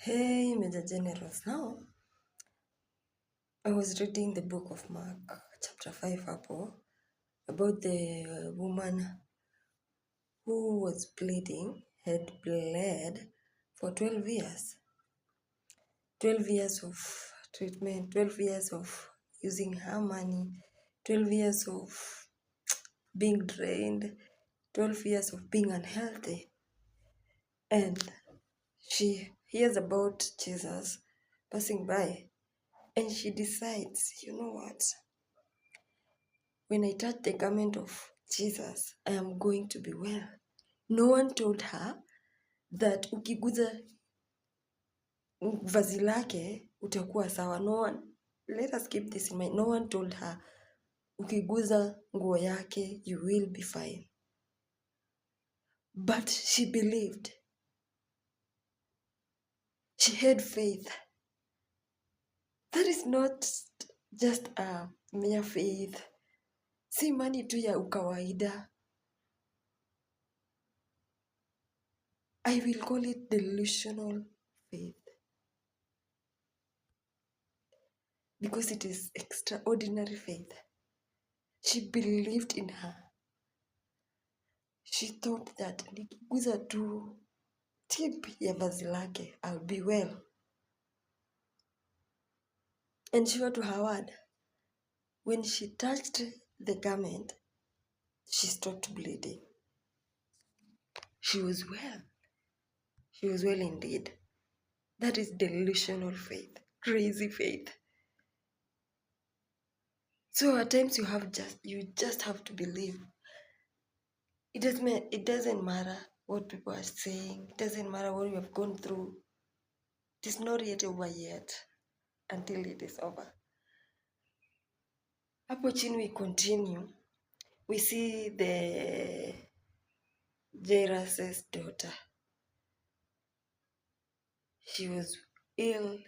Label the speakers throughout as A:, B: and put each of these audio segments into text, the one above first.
A: Hey, Major Generals. Now, I was reading the book of Mark, chapter 5, about the woman who was bleeding, had bled for 12 years. 12 years of treatment, 12 years of using her money, 12 years of being drained, 12 years of being unhealthy. And she hears about Jesus passing by. And she decides, you know what? When I touch the garment of Jesus, I am going to be well. No one told her that ukiguza vazi lake utakuwa sawa. No one, let us keep this in mind. No one told her ukiguza nguo yake you will be fine. But she believed. She had faith. That is not just a mere faith. Si imani tu ya ukawaida. I will call it delusional faith. Because it is extraordinary faith. She believed in her. She thought that nikiguza tu tip ya vazi lake, I'll be well. And sure to her word, when she touched the garment, she stopped bleeding. She was well. She was well indeed. That is delusional faith, crazy faith. So at times you just have to believe. It doesn't matter what people are saying. It doesn't matter what you have gone through. It is not yet over yet until it is over. Hapo chini we continue. We see the Jairus' daughter. She was ill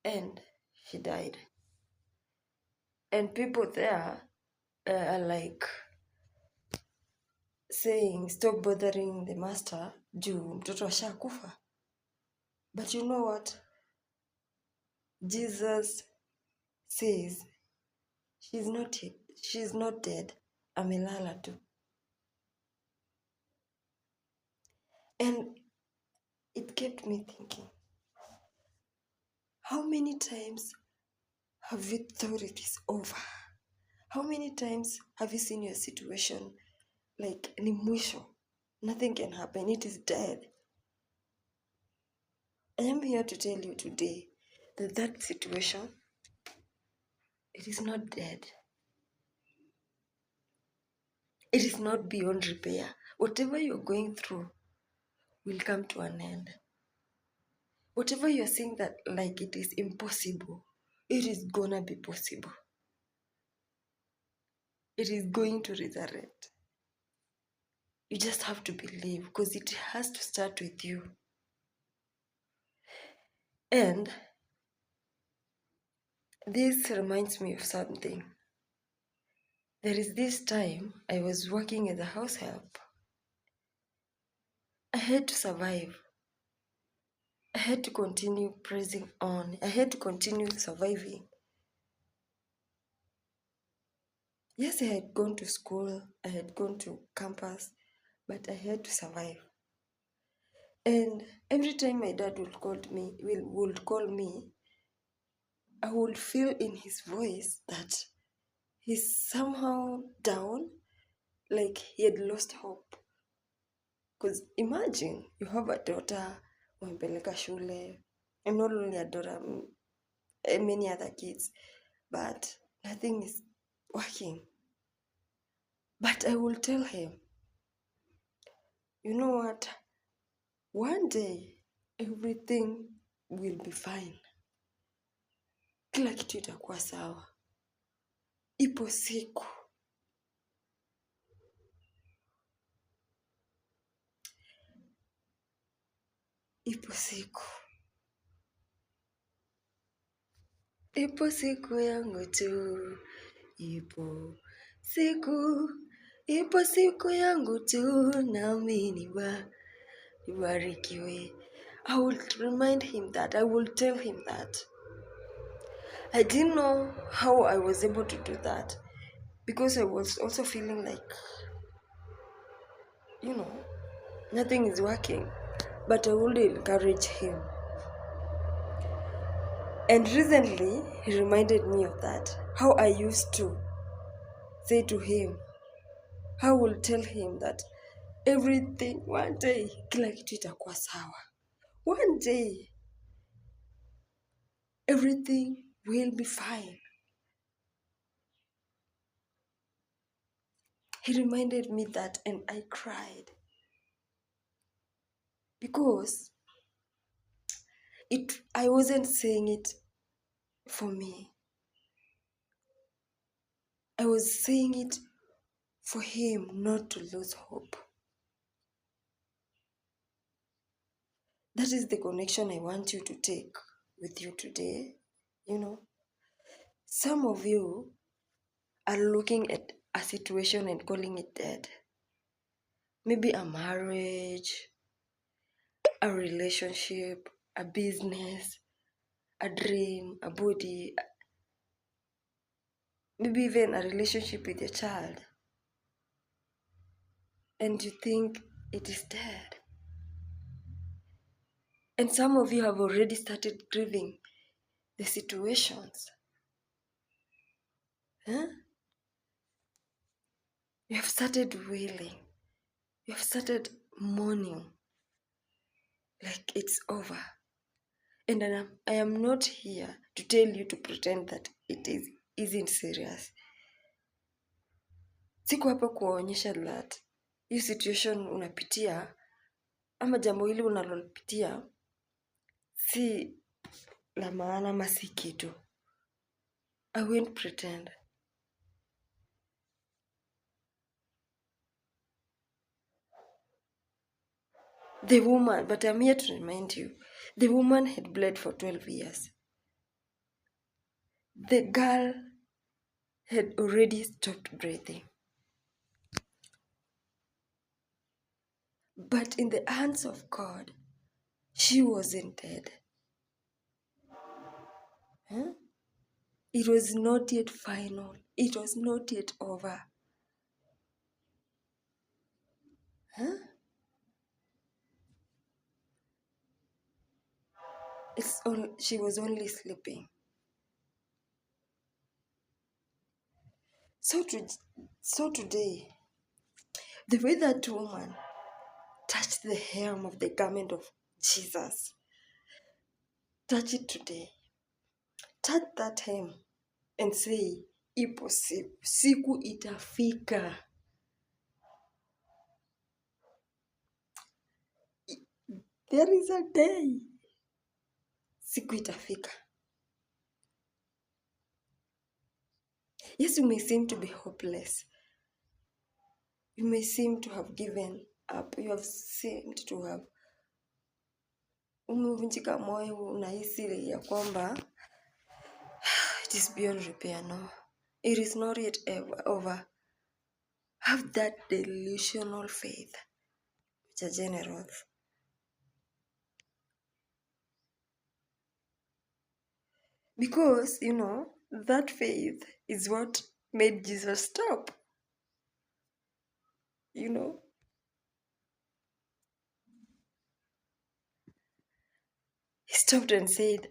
A: and she died. And people there are like saying, stop bothering the master, juu mtoto ashakufa. But you know what? Jesus says, she's not dead. Amelala tu. And it kept me thinking, how many times have you thought it is over? How many times have you seen your situation like ni mwisho? Nothing can happen. It is dead. I am here to tell you today that situation, it is not dead. It is not beyond repair. Whatever you're going through will come to an end. Whatever you're saying that like it is impossible, it is gonna be possible. It is going to resurrect. You just have to believe because it has to start with you. And this reminds me of something. There is this time I was working as a house help. I had to survive. I had to continue pressing on. I had to continue surviving. Yes, I had gone to school. I had gone to campus, but I had to survive. And every time my dad would call me, I would feel in his voice that he's somehow down, like he had lost hope. Because imagine you have a daughter, umempeleka shule, and not only a daughter, many other kids, but nothing is working. But I will tell him, you know what? One day, everything will be fine. Kila kitu itakuwa sawa. Ipo siku. Ipo siku. Ipo siku yangu tu. Ipo siku. Ipo siku yangu tu. Nami nibarikiwe. I will remind him that, I will tell him that. I didn't know how I was able to do that because I was also feeling like, nothing is working. But I would encourage him. And recently, he reminded me of that. How I used to say to him, how I will tell him that everything, one day, kila kitu itakuwa sawa. One day, everything will be fine. He reminded me that and I cried. Because I wasn't saying it for me. I was saying it for him not to lose hope. That is the connection I want you to take with you today. Some of you are looking at a situation and calling it dead. Maybe a marriage, a relationship, a business, a dream, a body, maybe even a relationship with your child. And you think it is dead. And some of you have already started grieving the situations. You have started wailing. You have started mourning like it's over. And I am not here to tell you to pretend that isn't serious. Siko hapa kuwaonyesha that hii situation unapitia ama jambo hili unalolipitia si la maana ama si kitu. I won't pretend. The woman, but I'm here to remind you, the woman had bled for 12 years. The girl had already stopped breathing. But in the hands of God, she wasn't dead. It was not yet final. It was not yet over. She was only sleeping. So today, the way that woman touched the hem of the garment of Jesus, touch it today. Touch that hem and say, ipo siku itafika. There is a day. Siku itafika. Yes, you may seem to be hopeless. You may seem to have given up. You have seemed to have umevunjika moyo, unahisi ya kwamba it is beyond repair. No, it is not yet over. Have that delusional faith, which are generous. Because, that faith is what made Jesus stop. He stopped and said,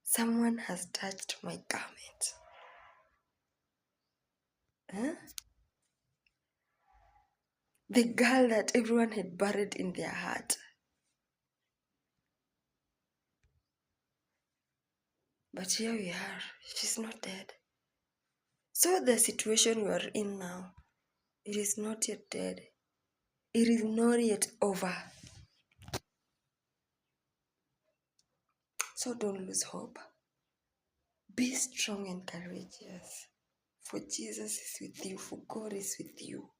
A: someone has touched my garment. The girl that everyone had buried in their heart. But here we are. She's not dead. So the situation you are in now, it is not yet dead. It is not yet over. So don't lose hope. Be strong and courageous. For Jesus is with you. For God is with you.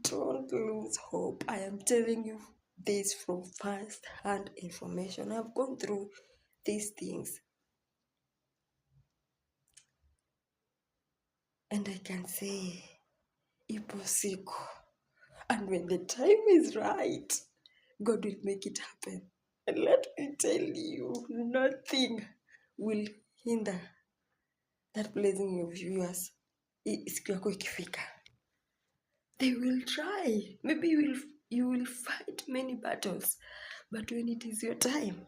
A: Don't lose hope. I am telling you this from first-hand information. I've gone through these things. And I can say, ipo siku. And when the time is right, God will make it happen. And let me tell you, nothing will hinder that blessing of yours. Siku yako ikifika, they will try. Maybe you will fight many battles, but when it is your time,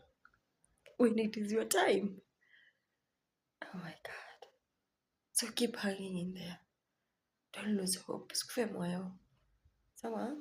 A: oh my God. So keep hanging in there. Don't lose hope. Sikufe moyo. Sawa?